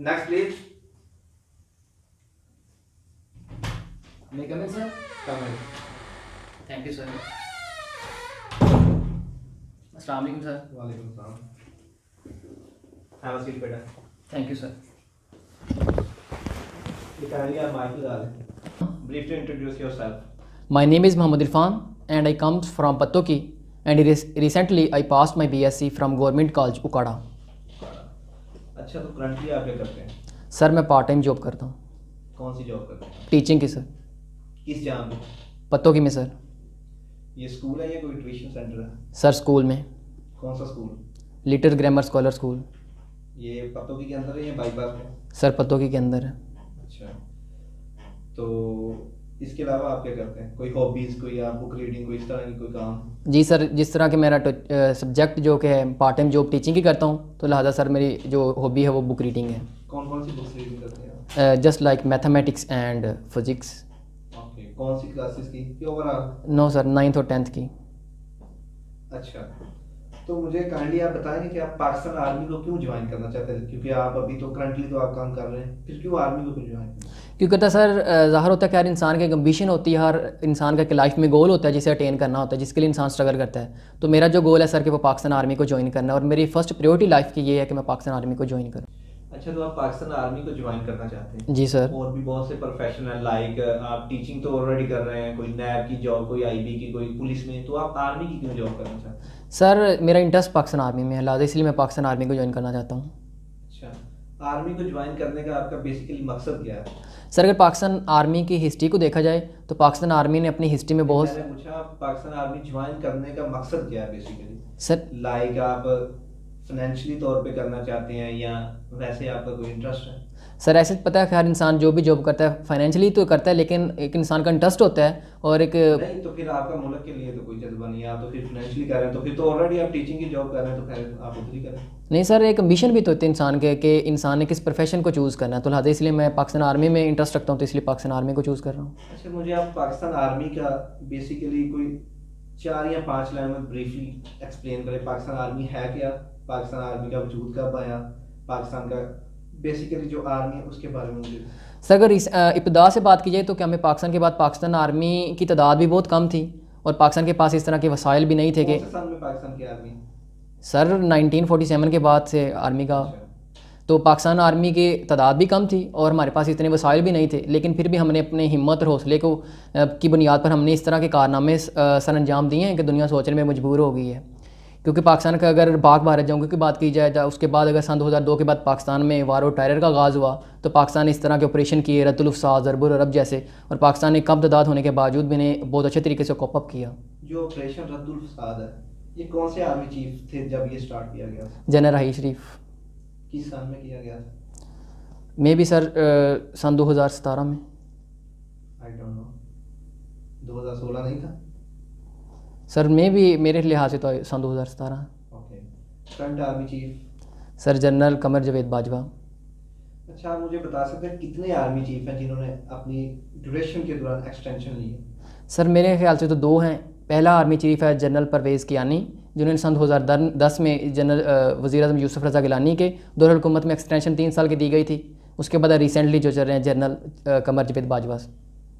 Next please. May I come in, sir? Comment. Thank you, sir. Assalamu alaikum, sir. वालेकुम सलाम। Have a seat बेटा। Thank you, sir. ये आप mic लगा लें। Briefly introduce yourself. My name is Muhammad Irfan and I come from Pattoki and recently I passed my BSc from Government College Ukada. अच्छा, तो currently आप क्या करते हैं? सर मैं पार्ट टाइम जॉब करता हूँ, कौन सी जॉब करते हैं? टीचिंग की सर, किस जहाँ पे? पत्तोकी में सर। ये स्कूल है या कोई ट्यूशन सेंटर है? सर स्कूल में, कौन सा school? Little grammar scholar school. ये पत्तोकी के अंदर है या बाईपास में? सर पत्तोकी के अंदर है। अच्छा, तो इसके अलावा आप क्या करते हैं? कोई हॉबीज, कोई आप बुक रीडिंग, कोई इस तरह की कोई काम? जी सर, जिस तरह के मेरा सब्जेक्ट जो कि है पार्ट टाइम जॉब टीचिंग की करता हूँ, तो लिहाजा सर मेरी जो हॉबी है वो बुक रीडिंग है। कौन कौन सी बुक्स रीडिंग करते हैं आप? Just like mathematics and physics. Okay, कौन सी क्लासेस की ओवरऑल? नो सर, 9th और 10th की। अच्छा, तो मुझे काइंडली आप बताएंगे कि आप पाकिस्तान आर्मी को क्यों ज्वाइन करना चाहते हैं? क्योंकि आप अभी तो करंटली तो आप काम कर रहे हैं, फिर क्यों आर्मी को क्यों ज्वाइन करना? क्योंकि तो सर ज़ाहिर होता है कि हर इंसान की एक एम्बिशन होती है, हर इंसान का लाइफ में गोल होता है जिसे अटेन करना होता है, जिसके लिए इंसान स्ट्रगल करता है। तो मेरा जो गोल है सर कि वो पाकिस्तान आर्मी को ज्वाइन करना है, और मेरी फर्स्ट प्रायोरिटी लाइफ की ये है कि मैं पाकिस्तान आर्मी को ज्वाइन करूँ। अच्छा, तो आप पाकिस्तान आर्मी को ज्वाइन करना चाहते हैं? जी सर। और भी बहुत से प्रोफेशन है, लाइक आप टीचिंग तो ऑलरेडी कर रहे हैं, कोई नैब की जॉब, कोई आईबी की, कोई पुलिस में, तो आप आर्मी की क्यों जॉब करना चाहते हैं? सर मेरा इंटरेस्ट पाकिस्तान आर्मी में है, लिहाजा इसलिए मैं पाकिस्तान आर्मी को ज्वाइन करना चाहता हूँ। अच्छा, आर्मी को ज्वाइन करने का आपका बेसिकली मकसद क्या है? सर अगर पाकिस्तान आर्मी की हिस्ट्री को देखा जाए तो पाकिस्तान आर्मी ने अपनी हिस्ट्री में बहुत। मैंने पूछा पाकिस्तान आर्मी ज्वाइन करने का मकसद क्या है बेसिकली? सर लाइक आप फाइनेंशियली तौर पे करना चाहते हैं या वैसे आपका कोई इंटरेस्ट है? सर ऐसे पता है कि हर इंसान जो भी जॉब करता है फाइनेंशियली तो करता है, लेकिन एक इंसान का इंटरेस्ट होता है और एक। नहीं, तो फिर आपका मुल्क के लिए तो कोई जज्बा नहीं है, आप तो फिर फाइनेंशियली कर रहे हैं, तो फिर तो ऑलरेडी आप टीचिंग की जॉब कर रहे हैं, तो फिर आप उधर ही करें। नहीं सर, एक मिशन भी तो होते हैं इंसान के कि इंसान ने किस प्रोफेशन को चूज़ करना है, तो लिहाजा इसलिए मैं पाकिस्तान आर्मी में इंटरेस्ट रखता हूँ, तो इसलिए पाकिस्तान आर्मी को चूज़ कर रहा हूँ। अच्छा, मुझे आप पाकिस्तान आर्मी का बेसिकली कोई 4 या 5 लाइन में ब्रीफली एक्सप्लेन करें। पाकिस्तान आर्मी है क्या? पाकिस्तान आर्मी का वजूद कब आया? पाकिस्तान का बेसिकली जो आर्मी है उसके बारे में मुझे। सर अगर इस इब्तदा से बात की जाए तो क्या हमें पाकिस्तान के बाद पाकिस्तान आर्मी की तादाद भी बहुत कम थी और पाकिस्तान के पास इस तरह के वसाइल भी नहीं थे कि। कौन से साल में पाकिस्तान की आर्मी? सर 1947 के बाद से आर्मी का। अच्छा, तो पाकिस्तान आर्मी की तादाद भी कम थी और हमारे पास इतने वसाइल भी नहीं थे, लेकिन फिर भी हमने अपने हिम्मत और हौसले को की बुनियाद पर हमने इस तरह के कारनामे सर अंजाम दिए हैं कि दुनिया सोचने में मजबूर हो गई है। क्योंकि पाकिस्तान का अगर पाक भारत जंग की बात की जाए तो उसके बाद अगर सन 2002 के बाद पाकिस्तान में वार और टेरर का आगाज़ हुआ, तो पाकिस्तान ने इस तरह के ऑपरेशन किए, रद्दुल अफ़साद, ज़रबुल अरब जैसे, और पाकिस्तान ने कम तादाद होने के बावजूद भी ने बहुत अच्छे तरीके से कॉप अप किया। जो ऑपरेशन रद्दुल फसाद है, ये कौन से आर्मी चीफ थे जब ये स्टार्ट किया गया था? जनरल राही शरीफ। किस साल में किया गया था? मे भी सर सन 2017 में। आई डोंट नो, 2016 नहीं था? सर में भी मेरे लिहाज से तो सन 2017। Okay, current army chief? Sir general Qamar Javed Bajwa. अच्छा, आप मुझे बता सकते हैं कितने आर्मी चीफ हैं जिन्होंने अपनी ड्यूरेशन के दौरान एक्सटेंशन ली है? सर मेरे ख्याल से तो 2 हैं। पहला आर्मी चीफ है जनरल परवेज़ कियानी, जिन्होंने सन 2010 में जनरल वज़ीर आज़म यूसुफ रज़ा गिलानी के दौर हुकूमत में एक्सटेंशन 3 साल की दी गई थी। उसके बाद रिसेंटली जो चल रहे हैं जनरल कमर जावेद बाजवा।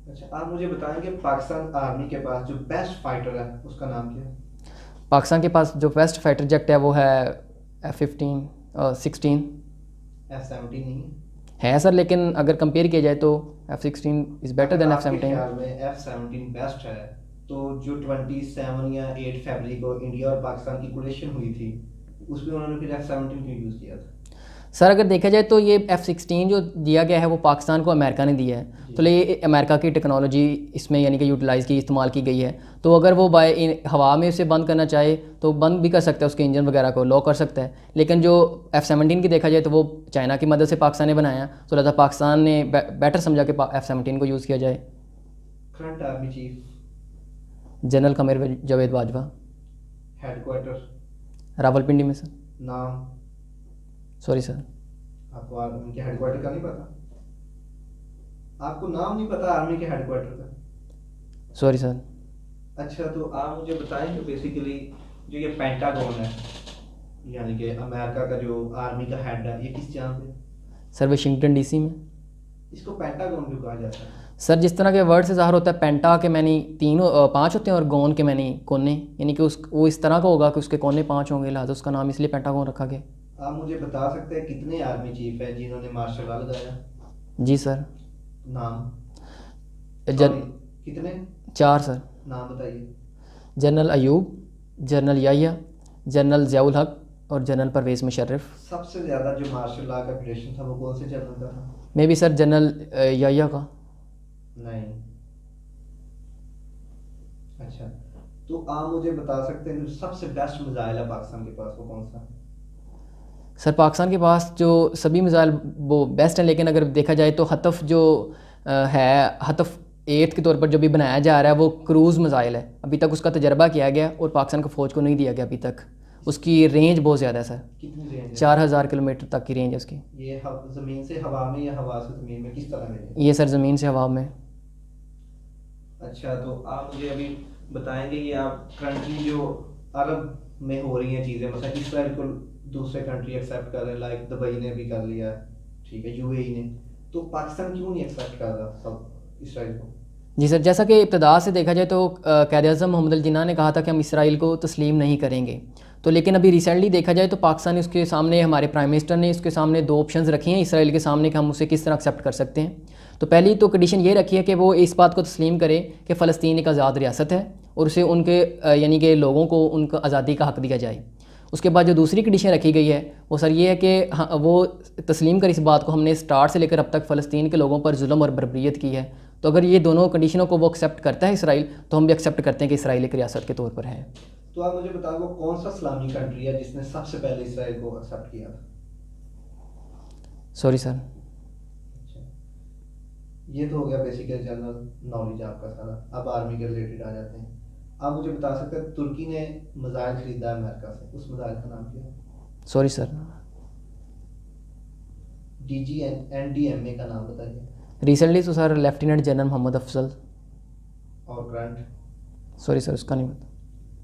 अच्छा, आप मुझे बताएंगे पाकिस्तान आर्मी के पास जो बेस्ट फाइटर है उसका नाम क्या है? पाकिस्तान के पास जो बेस्ट फाइटर जेट है वो है F-15 और 16 F-17 नहीं है सर, लेकिन अगर कंपेयर किया जाए तो F-16 इज़ बेटर देन आपके F-17। ख्याल में F-17 बेस्ट है, तो जो 27 या 8 फरवरी को इंडिया और पाकिस्तान की कोलिशन हुई थी उसमें उन्होंने फिर F-17 क्यों यूज़ किया था? सर अगर देखा जाए तो ये F-16 जो दिया गया है वो पाकिस्तान को अमेरिका ने दिया है, तो ये अमेरिका की टेक्नोलॉजी इसमें यानी कि यूटिलाइज़ की, इस्तेमाल की गई है। तो अगर वो हवा में उसे बंद करना चाहे तो बंद भी कर सकता है, उसके इंजन वगैरह को लॉक कर सकता है। लेकिन जो F-17 की देखा जाए तो वो चाइना की मदद से पाकिस्तान ने बनाया, तो लिहाजा पाकिस्तान ने बेटर समझा कि F-17 को यूज़ किया जाए। Current army chief? General Qamar Javed Bajwa. Headquarter? Rawalpindi में सर। नाम? Sorry sir. आपको उनके हेडक्वार्टर का नहीं पता? आपको नाम नहीं पता आर्मी के हेडक्वार्टर का? Sorry sir. अच्छा, तो आप मुझे बताएं कि बेसिकली जो ये पेंटागन है यानी कि अमेरिका का जो आर्मी का हेड है, ये किस जहाँ पे? सर वाशिंगटन डीसी में। इसको पेंटागन क्यों कहा जाता है? सर जिस तरह के वर्ड से ज़ाहिर होता है, पेंटा के मैंने तीनों 5 होते हैं और गोन के मैंने कोने, यानी कि वो इस तरह का होगा कि उसके कोने 5 होंगे, लिहाजा उसका नाम इसलिए पेंटागन रखा गया। आप मुझे बता सकते हैं कितने आर्मी चीफ हैं जिन्होंने मार्शल लॉ लगाया? जी सर। नाम? जन Sorry, कितने? 4 सर। नाम बताइए। General Ayub, general Yahya, general Ziaul Haq और जनरल परवेज़ मुशर्रफ। सबसे ज़्यादा जो मार्शल लॉ का क्रिएशन था वो कौन से जनरल का था? May be sir general Yahya का। नहीं। अच्छा, तो आप मुझे बता सकते हैं जो सबसे बेस्ट मिसाइल है पाकिस्तान के पास वो कौन सा? सर पाकिस्तान के पास जो सभी मिसाइल वो बेस्ट हैं, लेकिन अगर देखा जाए तो हतफ़ जो है, हतफ़ 8 के तौर पर जो भी बनाया जा रहा है वो क्रूज़ मिसाइल है। अभी तक उसका तजर्बा किया गया और पाकिस्तान को फ़ौज को नहीं दिया गया अभी तक। उसकी रेंज बहुत ज़्यादा है सर, कितनी रेंज है? 4000 किलोमीटर तक की रेंज है उसकी। ये ज़मीन से हवा में या हवा से ज़मीन में, किस तरह में है? ये सर ज़मीन से हवा में। अच्छा, तो आप मुझे अभी बताएंगे ये आप कंट्री जो अरब में हो रही हैं चीज़ें, मतलब इसराइल को दूसरे कंट्री एक्सेप्ट कर रहे हैं, लाइक दुबई ने भी कर लिया, ठीक है, यूएई ने, तो पाकिस्तान क्यों नहीं एक्सेप्ट कर रहा सब इसराइल को? जी सर, जैसा कि इब्तदा से देखा जाए तो क़ायद-ए-आज़म मोहम्मद अली जिन्ना ने कहा था कि हम इसराइल को तस्लीम नहीं करेंगे। तो लेकिन अभी रिसेंटली देखा जाए तो पाकिस्तान ने उसके सामने, हमारे प्राइम मिनिस्टर ने उसके सामने 2 ऑप्शंस रखी हैं इसराइल के सामने कि हम उसे किस तरह एक्सेप्ट कर सकते हैं। तो पहली तो कंडीशन ये रखी है कि वो इस बात को तस्लीम करे कि फ़लस्तीन एक आज़ाद रियासत है और उसे उनके यानी कि लोगों को उनका आज़ादी का हक़ दिया जाए। उसके बाद जो दूसरी कंडीशन रखी गई है वो सर ये है कि हाँ, वो तस्लीम कर इस बात को हमने स्टार्ट से लेकर अब तक फ़लस्तीन के लोगों पर जुल्म और बर्बरियत की है। तो अगर ये दोनों कंडीशनों को वो एक्सेप्ट करता है इसराइल, तो हम भी एक्सेप्ट करते हैं कि इसराइल एक रियासत के तौर पर है। तो आप मुझे बताओ वो कौन सा इस्लामी कंट्री है जिसने सबसे पहले इसराइल को एक्सेप्ट किया था? Sorry sir. अच्छा, ये तो हो गया बेसिकली जनरल नॉलेज आपका सारा। अब आर्मी के रिलेटेड आ जाते हैं। आप मुझे बता सकते हैं तुर्की ने मिसाइल खरीदा है अमेरिका से, उस मिसाइल का नाम क्या है? Sorry sir. DGNDMA का नाम बताइए। रिसेंटली तो sir lieutenant general Mohammad Afzal. और करंट? सॉरी सर, उसका नहीं पता।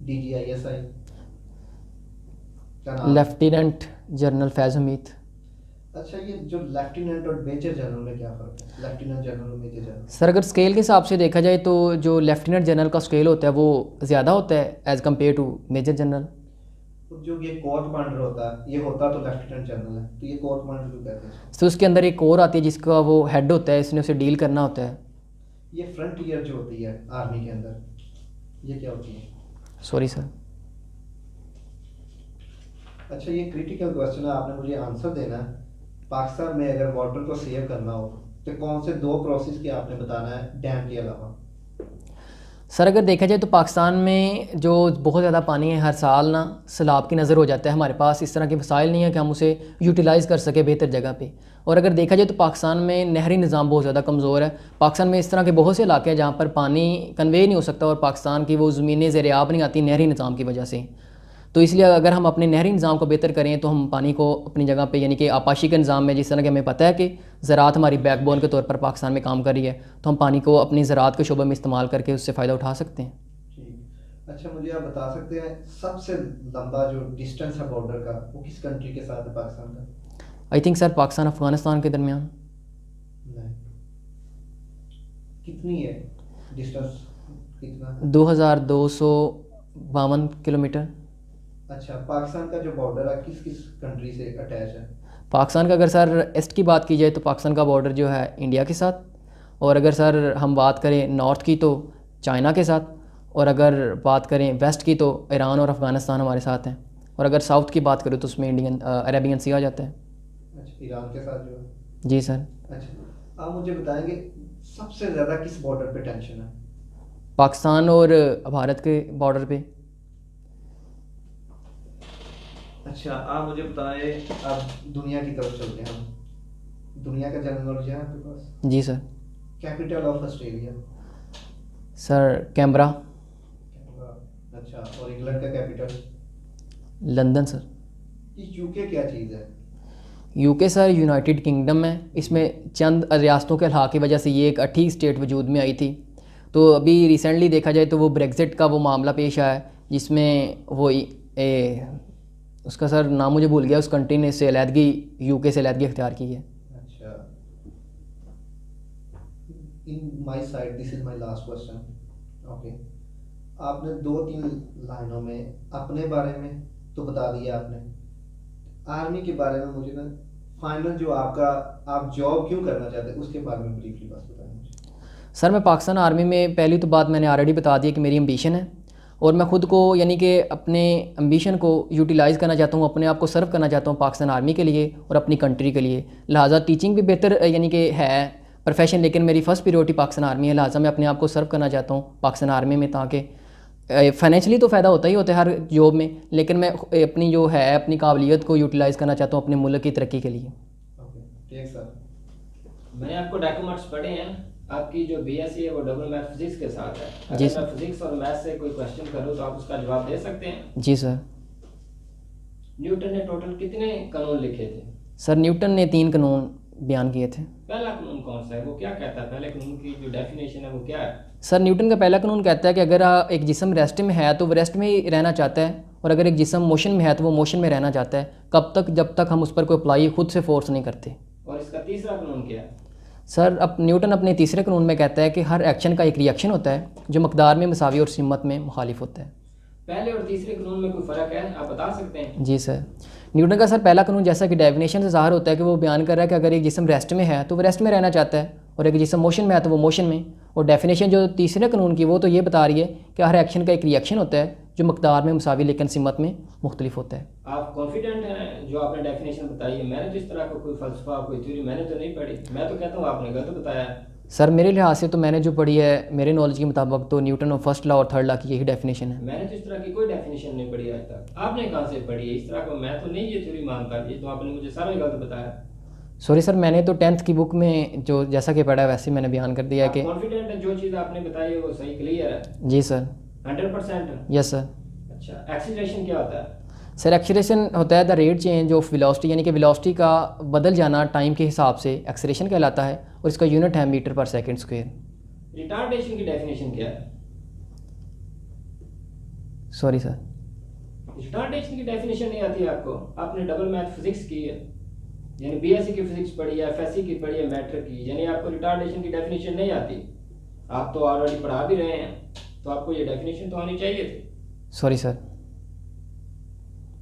DGISI का नाम? लेफ्टिनेंट जनरल फैज़ हमीद। अच्छा, ये जो लेफ्टिनेंट और मेजर जनरल में क्या फ़र्क है? लेफ्टिनेंट जनरल और मेजर जनरल? सर अगर स्केल के हिसाब से देखा जाए तो जो लेफ्टिनेंट जनरल का स्केल होता है वो ज़्यादा होता है as compare to major general. तो जो ये कोर्ट कमांडर होता है, ये होता तो लेफ्टिनेंट जनरल है, तो ये कोर्ट कमांडर क्यों कहते हैं? तो उसके अंदर एक कोर आती है जिसका वो हेड होता है, इसने उसे डील करना होता है। ये फ्रंटियर जो होती है आर्मी के अंदर, ये क्या होती है? Sorry sir. अच्छा, ये क्रिटिकल क्वेश्चन है, आपने मुझे आंसर देना है। पाकिस्तान में अगर वाटर को सेव करना हो तो कौन से 2 प्रोसेस के आपने बताना है डैम के अलावा? सर अगर देखा जाए तो पाकिस्तान में जो बहुत ज़्यादा पानी है, हर साल ना सैलाब की नज़र हो जाता है। हमारे पास इस तरह के वसाइल नहीं है कि हम उसे यूटिलाइज़ कर सके बेहतर जगह पे। और अगर देखा जाए तो पाकिस्तान में नहरी निज़ाम बहुत ज़्यादा कमज़ोर है। पाकिस्तान में इस तरह के बहुत से इलाके हैं जहाँ पर पानी कन्वे नहीं हो सकता और पाकिस्तान की वो ज़मीनें ज़ेर-ए-आब नहीं आती नहरी निज़ाम की वजह से। तो इसलिए अगर हम अपने नहरी निज़ाम को बेहतर करें तो हम पानी को अपनी जगह पे, यानी कि आपाशी के निज़ाम में, जिस तरह कि हमें पता है कि ज़राअत हमारी बैकबोन के तौर पर पाकिस्तान में काम कर रही है, तो हम पानी को अपनी ज़राअत के शोबे में इस्तेमाल करके उससे फ़ायदा उठा सकते हैं। ठीक। अच्छा, मुझे आप बता सकते हैं सबसे लंबा जो डिस्टेंस है बॉर्डर का वो किस कंट्री के साथ है पाकिस्तान का? I think sir Pakistan Afghanistan के दरमियान। नहीं। कितनी है डिस्टेंस, कितना? 2252 किलोमीटर। अच्छा, पाकिस्तान का जो बॉर्डर है किस किस कंट्री से अटैच है? पाकिस्तान का अगर सर ईस्ट की बात की जाए तो पाकिस्तान का बॉर्डर जो है इंडिया के साथ, और अगर सर हम बात करें नॉर्थ की तो चाइना के साथ, और अगर बात करें वेस्ट की तो ईरान और अफ़गानिस्तान हमारे साथ हैं, और अगर साउथ की बात करें तो उसमें अरेबियन सी आ जाता है। अच्छा, ईरान के साथ जो है? जी सर। अच्छा, आप मुझे बताएंगे सबसे ज़्यादा किस बॉर्डर पे टेंशन है? पाकिस्तान और भारत के बॉर्डर पे। अच्छा, आप मुझे बताएं, अब दुनिया की तरफ चलते हैं हम। दुनिया का जनरल नॉलेज है आपके पास? जी sir. Capital of Australia? Sir camera. अच्छा, और इंग्लैंड का कैपिटल? London sir. ये यूके क्या चीज़ है? यूके सर यूनाइटेड किंगडम है। इसमें चंद रियासतों के इल्हाक़ की वजह से ये एक 8 स्टेट वजूद में आई थी। तो अभी रिसेंटली देखा जाए तो वो ब्रेग्जिट का वो मामला पेश आया जिसमें वो उसका सर नाम मुझे भूल गया, उस कंट्री ने इससे अलहदगी, यूके से अलहदगी अख्तियार की है। In my side this is my last question. Okay, आपने 2-3 लाइनों में अपने बारे में तो बता दिया आपने, आर्मी के बारे में मुझे ना फाइनल जो आपका आप जॉब क्यों करना चाहते हैं उसके बारे में ब्रीफली बस बताएं मुझे। सर मैं पाकिस्तान आर्मी में पहली तो बात मैंने ऑलरेडी बता दी कि मेरी एम्बिशन है और मैं ख़ुद को यानी कि अपने एम्बिशन को यूटिलाइज़ करना चाहता हूँ, अपने आप को सर्व करना चाहता हूँ पाकिस्तान आर्मी के लिए और अपनी कंट्री के लिए। लिहाजा टीचिंग भी बेहतर यानी कि है प्रोफेशन, लेकिन मेरी फ़र्स्ट प्रायोरिटी पाकिस्तान आर्मी है। लिहाजा मैं अपने आप को सर्व करना चाहता हूँ पाकिस्तान आर्मी में, ताकि फाइनेंशियली तो फ़ायदा होता ही होता है हर जॉब में, लेकिन मैं अपनी जो है अपनी काबिलियत को यूटिलाइज़ करना चाहता हूँ अपने मुल्क की तरक्की के लिए। ओके ठीक सर। मैंने आपको डॉक्यूमेंट्स पढ़े हैं, आपकी जो बीएससी है वो डबल मैथ फिजिक्स के साथ है। जी अगर सर। मैं फिजिक्स और मैथ से कोई क्वेश्चन करूँ तो आप उसका जवाब दे सकते हैं। जी सर। न्यूटन ने टोटल कितने कानून लिखे थे? सर न्यूटन ने 3 कानून बयान किए थे। पहला कानून कौन सा है, वो क्या कहता है? पहले कानून की जो डेफिनेशन है वो क्या है? सर न्यूटन का पहला कानून कहता है कि अगर एक जिस्म रेस्ट में है तो वो रेस्ट में ही रहना चाहता है, और अगर एक जिस्म मोशन में है तो वो मोशन में रहना चाहता है। कब तक? जब तक हम उस पर कोई अप्लाई खुद से फोर्स नहीं करते। और इसका तीसरा कानून क्या है? सर अब न्यूटन अपने तीसरे कानून में कहता है कि हर एक्शन का एक रिएक्शन होता है जो मकदार में मसावी और सिमत में मुखालिफ होता है। पहले और तीसरे कानून में कोई फ़र्क है, आप बता सकते हैं? जी सर। न्यूटन का सर पहला कानून जैसा कि डेफिनेशन से ज़ाहिर होता है कि वो बयान कर रहा है कि अगर एक जिस्म रेस्ट में है तो वो रेस्ट में रहना चाहता है, और एक जिस्म मोशन में है तो वो मोशन में। और डेफिनेशन जो तीसरे कानून की वो तो ये बता रही है कि हर एक्शन का एक रिएक्शन होता है जो मकदार में मुसावी लेकिन सिमत में मुख्तलिफ होता है। आप कॉन्फिडेंट हैं जो आपने डेफिनेशन बताई है? मैंने तो इस तरह का कोई फलसफा कोई थ्योरी मैंने तो नहीं पढ़ी, मैं तो कहता हूँ आपने गलत बताया है। सर मेरे लिहाज से तो मैंने जो पढ़ी है मेरे नॉलेज के मुताबिक तो न्यूटन और फर्स्ट लॉ और थर्ड लॉ की यही डेफिनेशन है। मैंने तो इस तरह की कोई डेफिनेशन नहीं पढ़ी आज तक। आपने कहाँ से पढ़ी है इस तरह का? मैं तो नहीं ये थ्योरी मानता, ये तो आपने मुझे सारा ही गलत बताया। सॉरी सर, मैंने तो 10th की बुक में जो जैसा कि पढ़ा है वैसे मैंने बयान कर दिया है कि कॉन्फिडेंट है जो चीज़ आपने बताई है वो सही क्लियर है? जी सर। 100%? Yes sir. अच्छा, एक्सीलरेशन क्या होता है? सर एक्सीलरेशन होता है the rate change of velocity, यानी कि वेलोसिटी का बदल जाना टाइम के हिसाब से एक्सीलरेशन कहलाता है, और इसका यूनिट है मीटर पर सेकंड स्क्वायर। रिटार्डेशन की डेफिनेशन क्या है? Sorry sir. रिटार्डेशन की डेफिनेशन नहीं आती है आपको? आपने डबल मैथ फिजिक्स की है, यानी बीएससी की फिजिक्स पढ़ी है, एफएससी की पढ़ी है, मैट्रिक की, यानी आपको रिटार्डेशन की डेफिनेशन नहीं आती? आप तो ऑलरेडी पढ़ा भी रहे हैं, तो आपको ये डेफिनेशन तो आनी चाहिए थी। Sorry sir.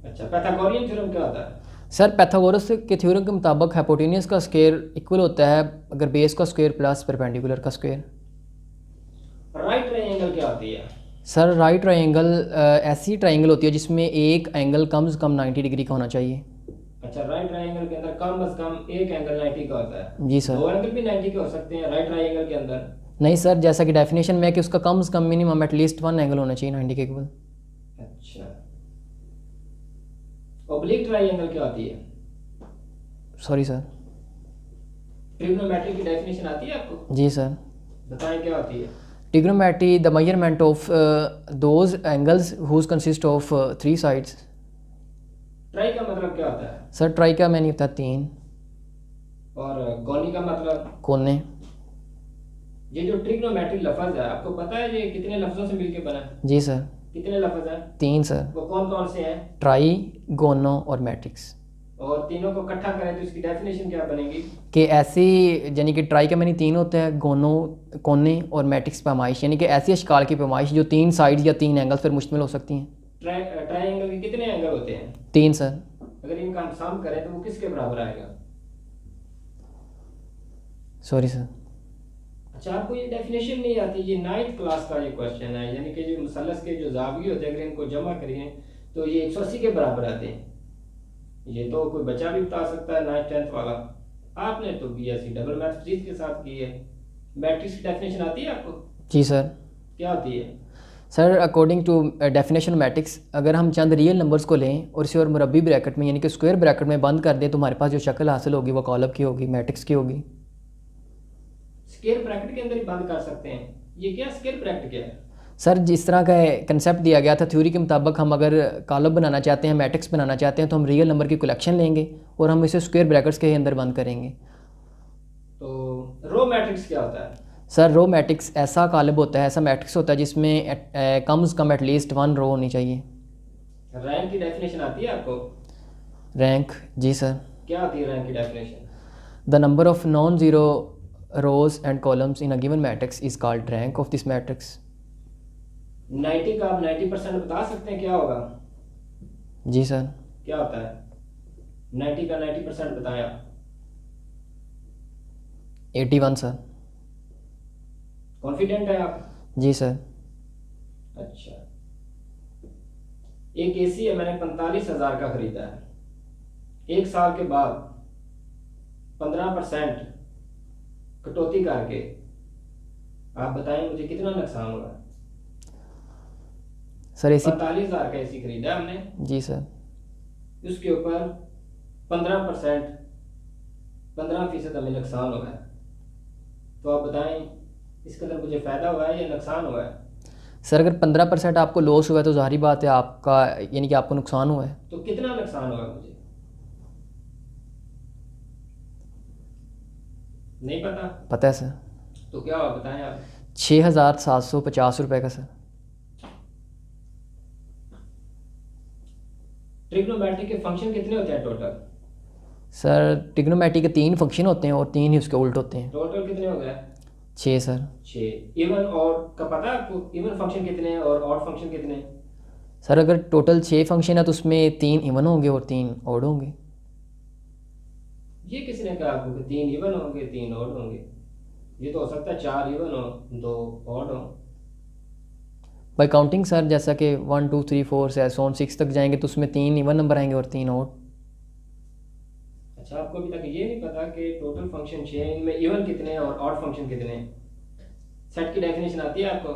अच्छा, पाइथागोरियन थ्योरम क्या होता है? सर पाइथागोरस के थ्योरम के मुताबिक हाइपोटेन्यूस का स्क्वायर इक्वल होता है अगर बेस का स्क्वायर प्लस परपेंडिकुलर का स्क्वायर। राइट ट्रायंगल क्या होती है? सर राइट ट्रायंगल ऐसी ट्रायंगल होती है जिसमें एक एंगल कम से कम 90 डिग्री का होना चाहिए। अच्छा, राइट ट्रायंगल के अंदर कम से कम एक एंगल 90 का होता है? जी सर। दो एंगल भी 90 के हो सकते हैं राइट ट्रायंगल के अंदर? नहीं सर, जैसा कि डेफिनेशन में है कि उसका कम से कम मिनिमम एटलीस्ट 1 एंगल होना चाहिए 90 के इक्वल। अच्छा, ऑब्लिक ट्रायंगल क्या होती है? Sorry sir. ट्रिग्नोमेट्री की डेफिनेशन आती है आपको? जी सर। बताएं क्या होती है? Trigonometry the measurement of those angles whose consist of 3 sides. Tri का मतलब क्या होता है? सर ट्राई का मैंने होता 3। और गोनी का मतलब? कोने। ये जो ट्रिग्नोमेट्री लफ्ज है आपको पता है ये कितने लफ्जों से मिलके बना है? जी सर। कितने लफ्ज हैं? 3 सर। वो कौन कौन से हैं? ट्राई, गोनो और मैट्रिक्स। और तीनों को इकट्ठा करें तो इसकी डेफिनेशन क्या बनेगी? कि ऐसी यानी कि ट्राई का मैंने 3 होता है, गोनो, कोने और मैट्रिक्स पैमाइश, यानी कि ऐसी अशकाल की पैमाइश जो 3 साइड्स या 3 एंगल्स पर मुश्तमिल हो सकती हैं। ट्रायंगल के कितने एंगल होते हैं? 3 सर। अगर इनका हम सम करें तो वो किसके बराबर आएगा? Sorry sir. अच्छा, आपको ये डेफिनेशन नहीं आती? ये 9th क्लास का ये क्वेश्चन है, यानी कि जो मुसल्लस के जो जाविये होते हैं अगर इनको जमा करें तो ये 180 के बराबर आते हैं। ये तो कोई बच्चा भी बता सकता है 9th 10th वाला। आपने तो बीएससी डबल मैथ फिजिक्स के साथ की है। मैट्रिक्स की डेफिनेशन आती है आपको? जी सर। क्या होती है? Sir according to definition matrix, अगर हम चंद रियल नंबर्स को लें और इसे और मुरब्बी ब्रैकेट में यानी कि स्क्वायर ब्रैकेट में बंद कर दें तो हमारे पास जो शक्ल हासिल होगी वो कॉलम की होगी, मैट्रिक्स की होगी। स्क्वायर ब्रैकेट के अंदर ही बंद कर सकते हैं? ये क्या स्क्वायर ब्रैकेट क्या है? सर जिस तरह का कंसेप्ट दिया गया था थ्योरी के मुताबिक, हम अगर कॉलम बनाना चाहते हैं, मैट्रिक्स बनाना चाहते हैं तो हम रियल नंबर की कलेक्शन लेंगे और हम इसे स्क्वायर ब्रैकेट्स के अंदर बंद करेंगे। तो रो मैट्रिक्स क्या होता है? सर रो मैट्रिक्स ऐसा कॉलम होता है, ऐसा मैट्रिक्स होता है जिसमें कम से कम एटलीस्ट 1 रो होनी चाहिए। रैंक की डेफिनेशन आती है आपको? रैंक? जी सर। क्या होती है रैंक की definition? The number of non zero rows and columns in a given matrix is called rank of this matrix. 90 का आप 90% बता सकते हैं क्या होगा? जी सर। क्या होता है 90 का 90% बताएं आप। 81 सर। कॉन्फिडेंट है आप? जी सर। अच्छा, एक एसी है, मैंने 45,000 का खरीदा है, एक साल के बाद 15% कटौती करके आप बताएं मुझे कितना नुकसान हुआ? सर एसी 45,000 का एसी खरीदा हमने। जी सर। उसके ऊपर 15% 15% हमें नुकसान हुआ है, तो आप बताएं इस कदर मुझे फ़ायदा हुआ है या नुकसान हुआ है? सर अगर 15% आपको लॉस हुआ है तो ज़ाहिर बात है आपका यानी कि आपको नुकसान हुआ है। तो कितना नुकसान हुआ मुझे नहीं पता? पता है सर। तो क्या हुआ बताएं आप। 6,750 रुपये का सर। ट्रिग्नोमेट्री के फंक्शन कितने होते हैं टोटल? सर ट्रिग्नोमेट्री के 3 फंक्शन होते हैं और 3 ही उसके उल्ट होते हैं। टोटल कितने हो गए? 6 सर। 6। इवन और का पता है आपको? इवन फंक्शन कितने हैं और ऑड फंक्शन कितने हैं? सर अगर टोटल 6 फंक्शन है तो उसमें 3 इवन होंगे और 3 ऑड होंगे। ये किसने कहा आपको कि 3 इवन होंगे 3 ऑड होंगे? ये तो हो सकता है 4 इवन हो 2 ऑड हो। बाई काउंटिंग सर, जैसा कि 1 2 3 4 से ऑन 6 तक जाएंगे तो उसमें 3 इवन नंबर आएंगे और 3 ऑड। अच्छा, आपको अभी तक ये नहीं पता कि टोटल फंक्शन 6 हैं, इनमें इवन कितने हैं और ऑड फंक्शन कितने हैं? सेट की डेफिनेशन आती है आपको?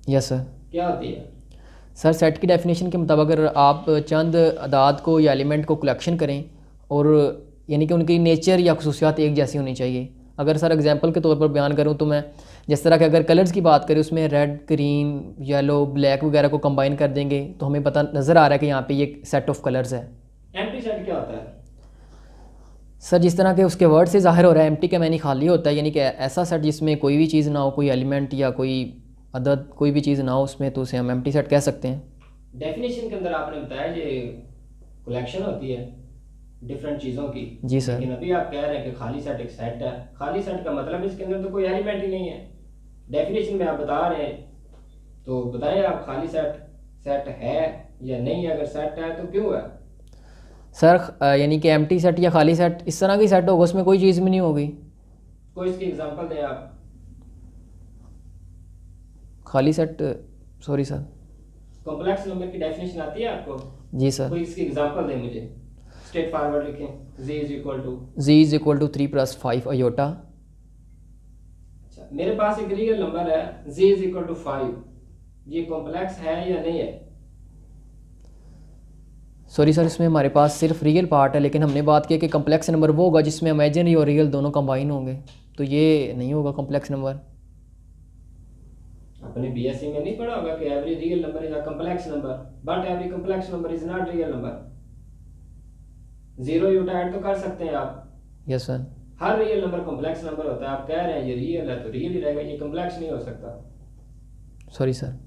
Yes sir. क्या होती है? सर सेट की डेफिनेशन के मुताबिक अगर आप चंद अदाद को या एलिमेंट को कलेक्शन करें और यानी कि उनकी नेचर या खसूसियात एक जैसी होनी चाहिए। अगर सर एग्जांपल के तौर पर बयान करूं तो मैं जिस तरह के अगर कलर्स की बात करें उसमें रेड ग्रीन येलो ब्लैक वगैरह को कंबाइन कर देंगे तो हमें पता नज़र आ रहा है कि यहाँ पे ये सेट ऑफ कलर्स है। एम्प्टी सेट क्या होता है? सर जिस तरह के उसके वर्ड से ज़ाहिर हो रहा है एम्प्टी का मैंने खाली होता है, यानी कि ऐसा सेट जिसमें कोई भी चीज़ ना हो, कोई एलिमेंट या कोई अदद कोई भी चीज़ ना हो उसमें, तो उसे हम एम्प्टी सेट कह सकते हैं। डेफिनेशन के अंदर आपने बताया ये कलेक्शन होती है डिफरेंट चीज़ों की। जी सर। लेकिन अभी आप कह रहे हैं कि खाली सेट एक सेट है। खाली सेट का मतलब इसके अंदर तो कोई एलिमेंट ही नहीं है। डेफिनेशन में आप बता रहे हैं, तो बताएं आप खाली सेट सेट है या नहीं है? अगर सेट है तो क्यों है? सर यानी कि एम्प्टी सेट या खाली सेट इस तरह की सेट होगा उसमें कोई चीज़ भी नहीं होगी। कोई इसकी एग्जांपल दें आप। खाली set sorry sir. Complex number की डेफिनेशन आती है आपको? जी सर। कोई इसकी एग्जांपल दें मुझे। स्ट्रेट फॉरवर्ड लिखें। z is equal to 3 + 5 iota. अच्छा, मेरे पास एक रियल नंबर है z = 5, ये कॉम्प्लेक्स है या नहीं है? सॉरी सर, इसमें हमारे पास सिर्फ रियल पार्ट है, लेकिन हमने बात की कि कम्प्लेक्स नंबर वो होगा जिसमें इमेजिनरी और रियल दोनों कंबाइन होंगे, तो ये नहीं होगा कम्प्लेक्स नंबर। आपने बीएससी में नहीं पढ़ा होगा कि every real number is a complex number but every complex number is not real number. Zero यूटा ऐड तो कर सकते हैं आप। Yes sir. हर रियल नंबर कॉम्प्लेक्स नंबर होता है। आप कह रहे हैं ये रियल है तो रियल ही रहेगा, ये कॉम्प्लेक्स नहीं हो सकता। Sorry sir.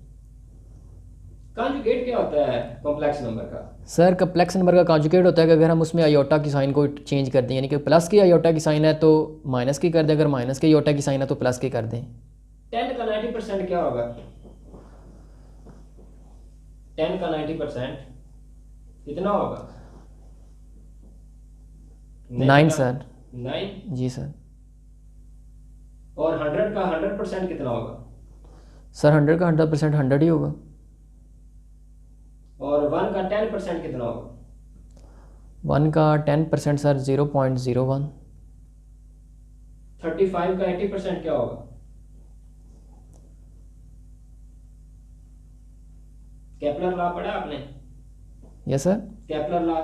कॉन्जुगेट क्या होता है कॉम्प्लेक्स नंबर का? सर कॉम्प्लेक्स नंबर का कॉन्जुगेट होता है कि अगर हम उसमें आयोटा की साइन को चेंज कर दें, यानी कि प्लस की आयोटा की साइन है तो माइनस की कर दें, अगर माइनस की आयोटा की साइन है तो प्लस की कर दें। 10 का 90% क्या होगा? 10 का 90% कितना होगा? 9 सर। 9। जी सर। और 100 का 100% कितना होगा? सर 100 का 100% 100 ही होगा। और 1 का 10% कितना होगा? 1 का 10% सर 0.01। 35 का 80% क्या होगा? केपलर लॉ पढ़ा आपने? Yes sir. Kepler law?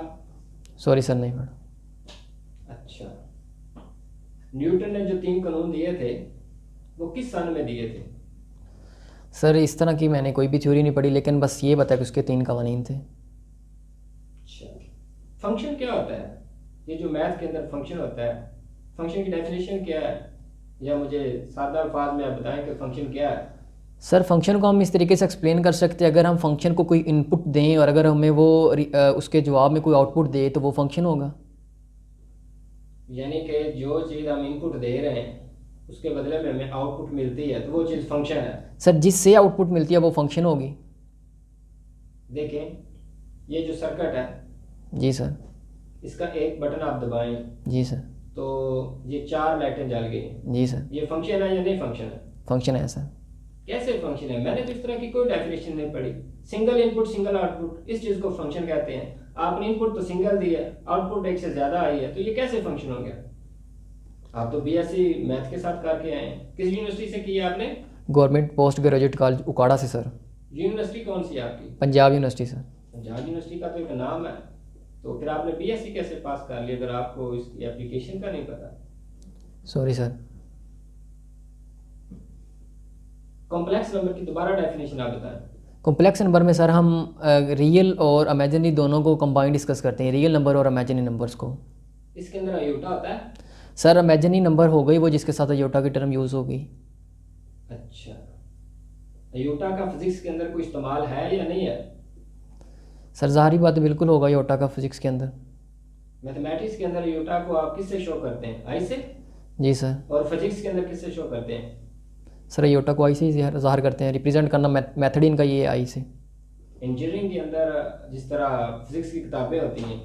Sorry sir नहीं पढ़ा। अच्छा, न्यूटन ने जो 3 कानून दिए थे वो किस सन में दिए थे? सर इस तरह की मैंने कोई भी थ्योरी नहीं पढ़ी, लेकिन बस ये बताया कि उसके 3 कवानीन थे। अच्छा, फंक्शन क्या होता है? ये जो मैथ के अंदर फंक्शन होता है, फंक्शन की डेफिनेशन क्या है? या मुझे सादा अल्फाज में आप बताएं कि फंक्शन क्या है? सर फंक्शन को हम इस तरीके से एक्सप्लेन कर सकते हैं, अगर हम फंक्शन को कोई इनपुट दें और अगर हमें वो उसके जवाब में कोई आउटपुट दे तो वो फंक्शन होगा। यानी कि जो चीज़ हम इनपुट दे रहे हैं उसके बदले में हमें आउटपुट मिलती है, तो वो चीज़ फंक्शन है। सर जिससे आउटपुट मिलती है वो फंक्शन होगी। देखें, ये जो सर्किट है, जी सर। इसका एक बटन आप दबाएं जी सर। तो ये 4 लाइटें जल गई। जी सर। ये फंक्शन है या नहीं फंक्शन है? फंक्शन है सर। कैसे फंक्शन है? मैंने तो इस तरह की कोई डेफिनेशन नहीं पढ़ी। सिंगल इनपुट सिंगल आउटपुट, इस चीज़ को फंक्शन कहते हैं। आपने इनपुट तो सिंगल दी है, आउटपुट एक से ज़्यादा आई है, तो ये कैसे फंक्शन हो गया? आप तो बीएससी मैथ के साथ करके आए हैं। किस यूनिवर्सिटी से की है आपने? गवर्नमेंट पोस्ट ग्रेजुएट कॉलेज उकाड़ा से सर। यूनिवर्सिटी कौन सी है आपकी? Punjab university sir. Punjab university का तो एक नाम है, तो फिर आपने बीएससी कैसे पास कर लिया अगर आपको इसकी एप्लीकेशन का नहीं पता? Sorry sir. कॉम्प्लेक्स नंबर की दोबारा डेफिनेशन आप बताएं। कॉम्प्लेक्स नंबर में सर हम रियल और इमेजिनरी दोनों को कंबाइन डिस्कस करते हैं, रियल नंबर और इमेजिनरी नंबर्स को। इसके अंदर अयोटा होता है? सर इमेजिनरी नंबर हो गई वो जिसके साथ अयोटा की टर्म यूज़ होगी। अच्छा, अयोटा का फिजिक्स के अंदर कोई इस्तेमाल है या नहीं है? सर ज़ाहिरी बात है, बिल्कुल होगा अयोटा का फिजिक्स के अंदर। मैथमेटिक्स के अंदर अयोटा को आप किससे शो करते हैं? आई से? जी सर। और फिजिक्स के अंदर किससे शो करते हैं? सर अयोटा को आई से ही ज़ाहिर करते हैं, रिप्रेजेंट करना मेथड इनका ये है आई से। इंजीनियरिंग के अंदर जिस तरह फिजिक्स की किताबें होती हैं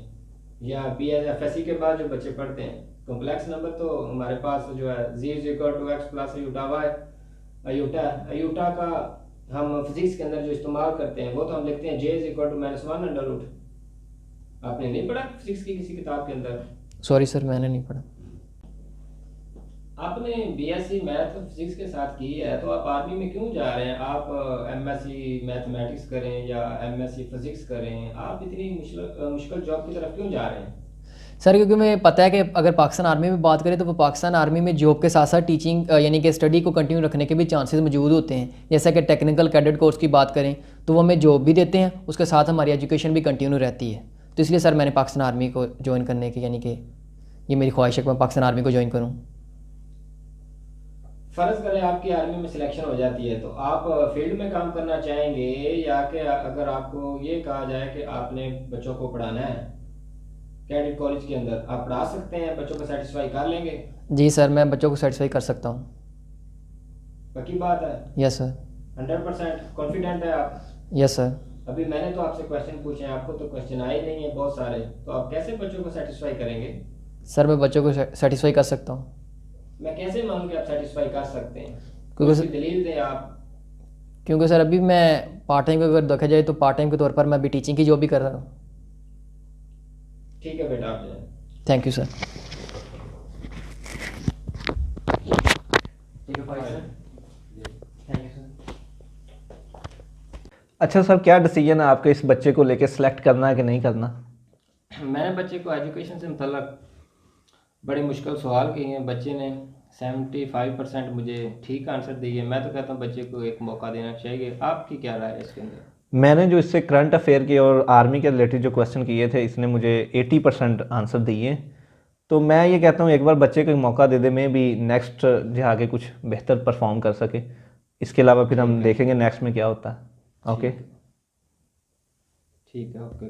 या बीएसएफएससी के बाद जो बच्चे पढ़ते हैं, कॉम्प्लेक्स नंबर तो हमारे पास जो है z = x + iota y, iota का हम फिजिक्स के अंदर जो इस्तेमाल करते हैं वो तो हम लिखते हैं j = -1 √। आपने नहीं पढ़ा फिजिक्स की किसी किताब के अंदर? सॉरी सर मैंने नहीं पढ़ा। आपने बीएससी मैथ फिजिक्स के साथ की है, तो आप आर्मी में क्यों जा रहे हैं? आप एमएससी मैथमेटिक्स करें या एमएससी फिजिक्स करें, आप इतनी मुश्किल जॉब की तरफ क्यों जा रहे हैं? सर क्योंकि मुझे पता है कि अगर पाकिस्तान आर्मी में बात करें तो वो पाकिस्तान आर्मी में जॉब के साथ साथ टीचिंग यानी कि स्टडी को कंटिन्यू रखने के भी चांसेस मौजूद होते हैं। जैसा कि टेक्निकल कैडेट कोर्स की बात करें तो वो हमें जॉब भी देते हैं, उसके साथ हमारी एजुकेशन भी कंटिन्यू रहती है। तो इसलिए सर मैंने पाकिस्तान आर्मी को ज्वाइन करने की, यानी कि ये मेरी ख्वाहिश है कि मैं पाकिस्तान आर्मी को ज्वाइन करूँ। फ़र्ज़ करें आपकी आर्मी में सिलेक्शन हो जाती है, तो आप फील्ड में काम करना चाहेंगे या कि अगर आपको ये कहा जाए कि आपने बच्चों को पढ़ाना है कैडेट कॉलेज के अंदर, आप पढ़ा सकते हैं, बच्चों को सेटिस्फाई कर लेंगे? जी सर मैं बच्चों को सेटिस्फाई कर सकता हूँ। पक्की बात है? Yes sir. 100% कॉन्फिडेंट है आप? Yes sir. अभी मैंने तो आपसे क्वेश्चन पूछे हैं, आपको तो क्वेश्चन आए नहीं है बहुत सारे, तो आप कैसे बच्चों को सेटिस्फाई करेंगे? सर मैं बच्चों को सेटिस्फाई कर सकता हूँ। मैं कैसे मानूं कि आप सेटिस्फाई कर सकते हैं? क्योंकि उसकी दलील दें आप। क्योंकि सर अभी मैं पार्ट टाइम अगर देखा जाए तो पार्ट टाइम के तौर पर मैं अभी टीचिंग की जॉब भी कर रहा हूँ। ठीक है बेटा, आप जाएं। Thank you sir. अच्छा सर, क्या डिसीजन है आपके इस बच्चे को लेके, सिलेक्ट करना है कि नहीं करना? मैंने बच्चे को एजुकेशन से मतलब बड़े मुश्किल सवाल किए हैं। बच्चे ने 75% मुझे ठीक आंसर दिए। मैं तो कहता हूँ बच्चे को एक मौका देना चाहिए। आपकी क्या राय है इसके अंदर? मैंने जो इससे करंट अफेयर के और आर्मी के रिलेटेड जो क्वेश्चन किए थे, इसने मुझे 80% आंसर दिए। तो मैं ये कहता हूँ एक बार बच्चे को एक मौका दे दे, मैं भी नेक्स्ट जो आगे कुछ बेहतर परफॉर्म कर सके। इसके अलावा फिर हम देखेंगे नेक्स्ट में क्या होता है। ओके ठीक है, ओके।